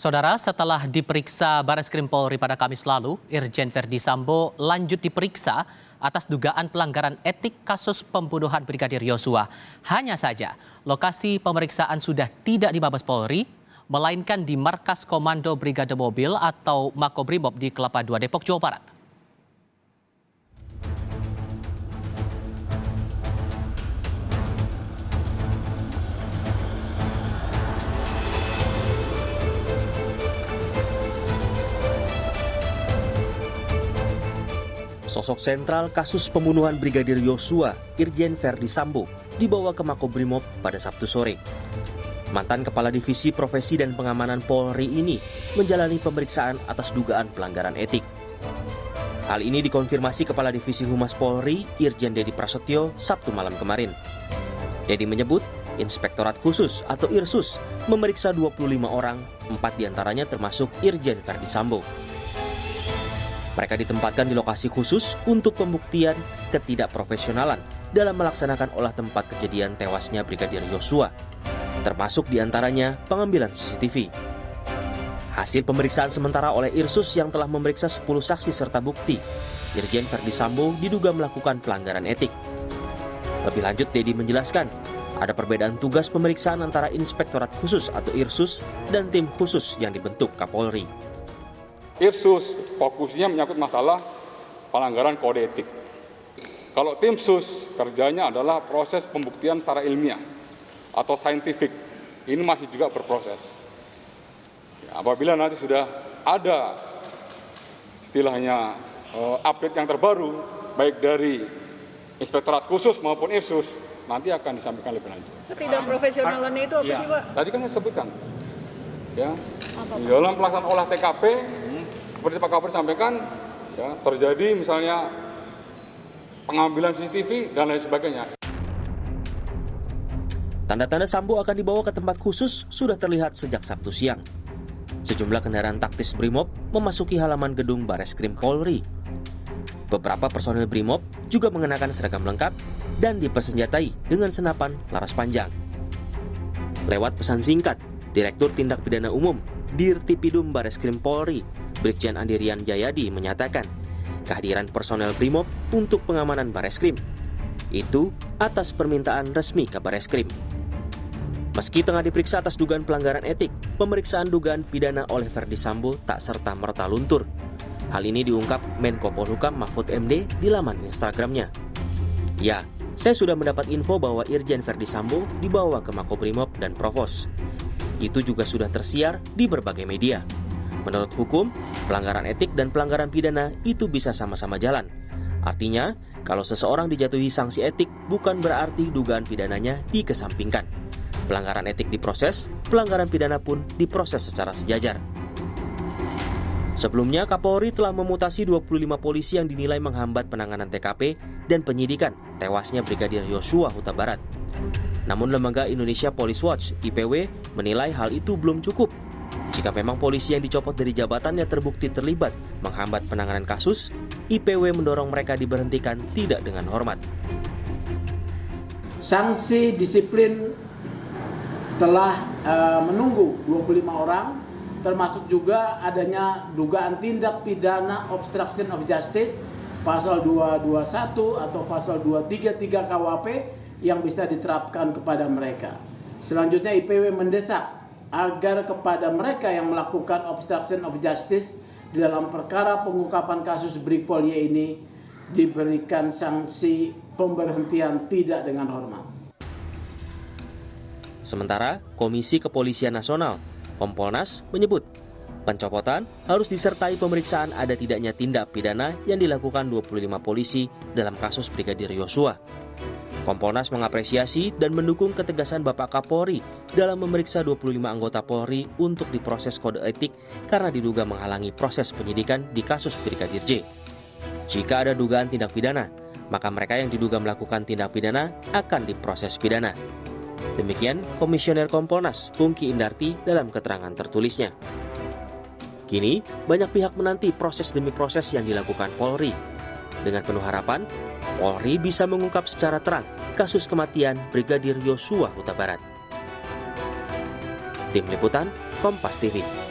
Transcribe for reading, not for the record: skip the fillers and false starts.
Saudara, setelah diperiksa Bareskrim Polri pada Kamis lalu, Irjen Verdi Sambo lanjut diperiksa atas dugaan pelanggaran etik kasus pembunuhan Brigadir Yosua. Hanya saja, lokasi pemeriksaan sudah tidak di Mabes Polri, melainkan di Markas Komando Brigade Mobil atau Makobrimob di Kelapa II, Depok, Jawa Barat. Sosok sentral kasus pembunuhan Brigadir Yosua, Irjen Verdi Sambo, dibawa ke Makobrimob pada Sabtu sore. Mantan Kepala Divisi Profesi dan Pengamanan Polri ini menjalani pemeriksaan atas dugaan pelanggaran etik. Hal ini dikonfirmasi Kepala Divisi Humas Polri, Irjen Dedi Prasetyo, Sabtu malam kemarin. Dedi menyebut, Inspektorat Khusus atau Irsus memeriksa 25 orang, 4 diantaranya termasuk Irjen Verdi Sambo. Mereka ditempatkan di lokasi khusus untuk pembuktian ketidakprofesionalan dalam melaksanakan olah tempat kejadian tewasnya Brigadir Yosua, termasuk diantaranya pengambilan CCTV. Hasil pemeriksaan sementara oleh Irsus yang telah memeriksa 10 saksi serta bukti, Irjen Verdi Sambo diduga melakukan pelanggaran etik. Lebih lanjut, Dedi menjelaskan, ada perbedaan tugas pemeriksaan antara Inspektorat Khusus atau Irsus dan tim khusus yang dibentuk Kapolri. Irsus fokusnya menyangkut masalah pelanggaran kode etik. Kalau tim sus kerjanya adalah proses pembuktian secara ilmiah atau saintifik. Ini masih juga berproses. Apabila nanti sudah ada istilahnya update yang terbaru, baik dari Inspektorat Khusus maupun Irsus, nanti akan disampaikan lebih lanjut. Ketidakprofesionalannya itu apa sih, Pak? Tadi kan saya sebutkan. Ya, di dalam pelaksanaan olah TKP, seperti Pak Kapolri sampaikan, ya, terjadi misalnya pengambilan CCTV dan lain sebagainya. Tanda-tanda Sambo akan dibawa ke tempat khusus sudah terlihat sejak Sabtu siang. Sejumlah kendaraan taktis Brimob memasuki halaman gedung Bareskrim Polri. Beberapa personel Brimob juga mengenakan seragam lengkap dan dipersenjatai dengan senapan laras panjang. Lewat pesan singkat, Direktur Tindak Pidana Umum Dirtipidum Bareskrim Polri, Brigjen Andirian Jayadi menyatakan kehadiran personel Brimob untuk pengamanan Bareskrim itu atas permintaan resmi Kabar Eskrim. Meski tengah diperiksa atas dugaan pelanggaran etik, pemeriksaan dugaan pidana oleh Verdi Sambo tak serta-merta luntur. Hal ini diungkap Menko Polhukam Mahfud MD di laman Instagramnya. Ya, saya sudah mendapat info bahwa Irjen Verdi Sambo dibawa ke Makobrimob dan Provos. Itu juga sudah tersiar di berbagai media. Menurut hukum, pelanggaran etik dan pelanggaran pidana itu bisa sama-sama jalan. Artinya, kalau seseorang dijatuhi sanksi etik bukan berarti dugaan pidananya dikesampingkan. Pelanggaran etik diproses, pelanggaran pidana pun diproses secara sejajar. Sebelumnya, Kapolri telah memutasi 25 polisi yang dinilai menghambat penanganan TKP dan penyidikan tewasnya Brigadir Yosua Huta Barat. Namun Lembaga Indonesia Police Watch (IPW) menilai hal itu belum cukup. Jika memang polisi yang dicopot dari jabatannya terbukti terlibat menghambat penanganan kasus, IPW mendorong mereka diberhentikan tidak dengan hormat. Sanksi disiplin telah menunggu 25 orang, termasuk juga adanya dugaan tindak pidana obstruction of justice pasal 221 atau pasal 233 KUHP yang bisa diterapkan kepada mereka. Selanjutnya IPW mendesak agar kepada mereka yang melakukan obstruction of justice di dalam perkara pengungkapan kasus Brigpol Y ini diberikan sanksi pemberhentian tidak dengan hormat. Sementara Komisi Kepolisian Nasional Kompolnas menyebut pencopotan harus disertai pemeriksaan ada tidaknya tindak pidana yang dilakukan 25 polisi dalam kasus Brigadir Yosua. Kompolnas mengapresiasi dan mendukung ketegasan Bapak Kapolri dalam memeriksa 25 anggota Polri untuk diproses kode etik karena diduga menghalangi proses penyidikan di kasus Brigadir J. Jika ada dugaan tindak pidana, maka mereka yang diduga melakukan tindak pidana akan diproses pidana. Demikian Komisioner Kompolnas Pungki Indarti dalam keterangan tertulisnya. Kini, banyak pihak menanti proses demi proses yang dilakukan Polri. Dengan penuh harapan, Polri bisa mengungkap secara terang kasus kematian Brigadir Yosua Huta Barat. Tim Liputan, Kompas TV.